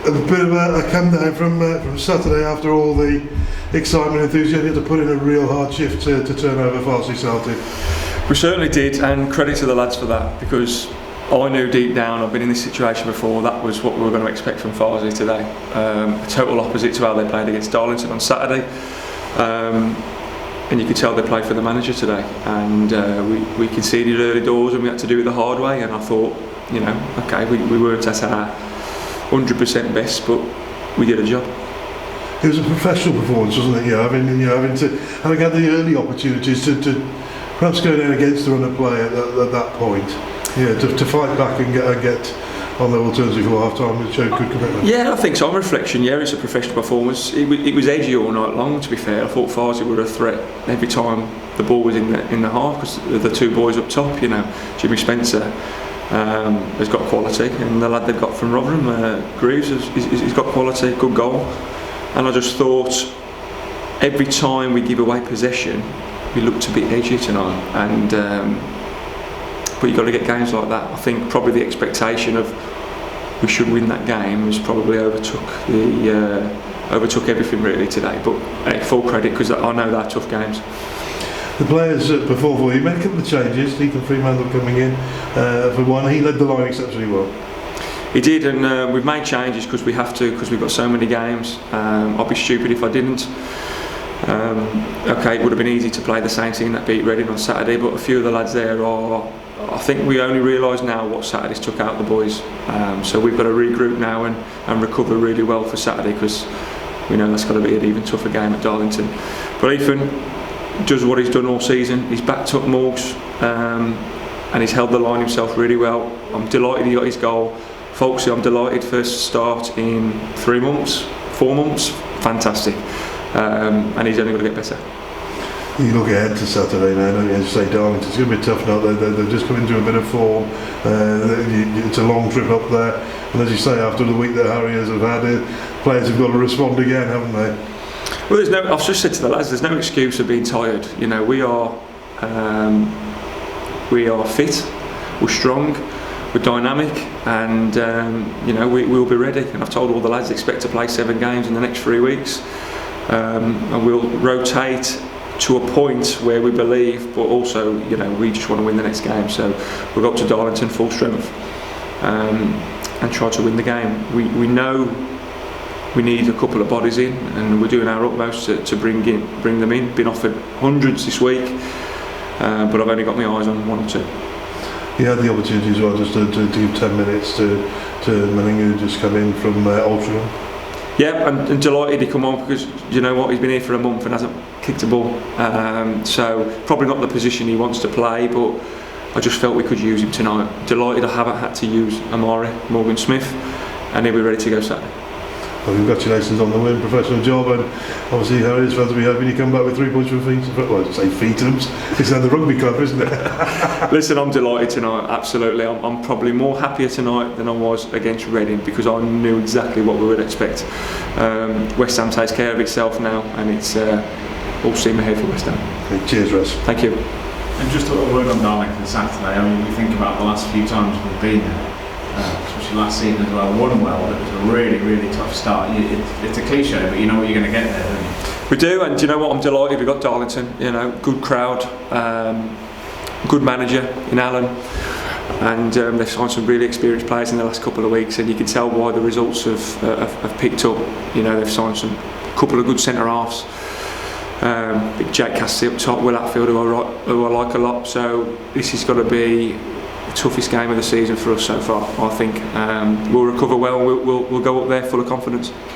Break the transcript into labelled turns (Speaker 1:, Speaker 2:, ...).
Speaker 1: A bit of a come down from Saturday after all the excitement and enthusiasm. You had to put in a real hard shift to turn over Farsley Celtic.
Speaker 2: We certainly did, and credit to the lads for that, because I knew deep down, I've been in this situation before, that was what we were going to expect from Farsley today. A total opposite to how they played against Darlington on Saturday. And you could tell they played for the manager today, and we conceded early doors and we had to do it the hard way, and I thought, okay, we weren't at our 100% best, but we did a job.
Speaker 1: It was a professional performance, wasn't it? Having had the early opportunities to perhaps go down against the run of play at that point, to fight back and get on level terms before half time, which showed good commitment.
Speaker 2: Yeah, I think so. On reflection, it's a professional performance. It was edgy all night long, to be fair. I thought Farsley were a threat every time the ball was in the half, because the two boys up top, Jimmy Spencer has got quality, and the lad they've got from Rotherham, Greaves, he's got quality, good goal. And I just thought every time we give away possession, we looked a bit edgy tonight, and but you've got to get games like that. I think probably the expectation of we should win that game was probably overtook everything really today. But full credit, because I know they're tough games.
Speaker 1: The players before you made a couple of changes. Ethan Freeman coming in for one. He led the line exceptionally well.
Speaker 2: He did, and we've made changes because we have to, because we've got so many games. I'd be stupid if I didn't. Okay, it would have been easy to play the same team that beat Reading on Saturday, but a few of the lads there are, I think we only realise now what Saturdays took out the boys. So we've got to regroup now and recover really well for Saturday, because we know that's got to be an even tougher game at Darlington. But Ethan does what he's done all season. He's backed up Morgs, and he's held the line himself really well. I'm delighted he got his goal. Folksy, I'm delighted, first start in 4 months, fantastic. And he's only going to get better.
Speaker 1: You look ahead to Saturday now, don't you? As you say, Darlington, it's going to be tough now. They've just come into a bit of form. It's a long trip up there, and as you say, after the week that Harriers have had, players have got to respond again, haven't they?
Speaker 2: Well, I've just said to the lads, there's no excuse of being tired. We are fit, we're strong, we're dynamic, and we'll be ready. And I've told all the lads expect to play 7 games in the next 3 weeks, and we'll rotate to a point where we believe, but also we just want to win the next game. So we'll go up to Darlington full strength and try to win the game. We know we need a couple of bodies in, and we're doing our utmost to bring them in. Been offered hundreds this week, but I've only got my eyes on 1 or 2.
Speaker 1: He had the opportunity as well just to give 10 minutes to Manning, who just come in from Altrincham.
Speaker 2: Yeah, and delighted he come on, because you know what, he's been here for a month and hasn't kicked a ball. So probably not the position he wants to play, but I just felt we could use him tonight. Delighted I haven't had to use Amari Morgan Smith, and he'll be ready to go Saturday.
Speaker 1: Well, congratulations on the win, professional job, and obviously Harriers fans will be hoping you come back with 3 points from Feetums. It's now the rugby club, isn't it?
Speaker 2: Listen, I'm delighted tonight, absolutely. I'm probably more happier tonight than I was against Reading, because I knew exactly what we would expect. West Ham takes care of itself now, and it's all steam ahead for West Ham.
Speaker 1: Okay, cheers, Russ.
Speaker 2: Thank you.
Speaker 3: And just a word on Darlington Saturday. I mean, we think about the last few times we've been there. Especially last season as well, won well, but it was a really, really tough start. It's a cliche, but you know what you're going to get there, don't you?
Speaker 2: We do, and do you know what, I'm delighted we got Darlington. Good crowd, good manager in Alan, and they've signed some really experienced players in the last couple of weeks, and you can tell why the results have picked up. They've signed a couple of good centre halves. Big Jack Cassidy up top, Will Atfield, who I like a lot. So this has got to be toughest game of the season for us so far, I think. We'll recover well, we'll go up there full of confidence.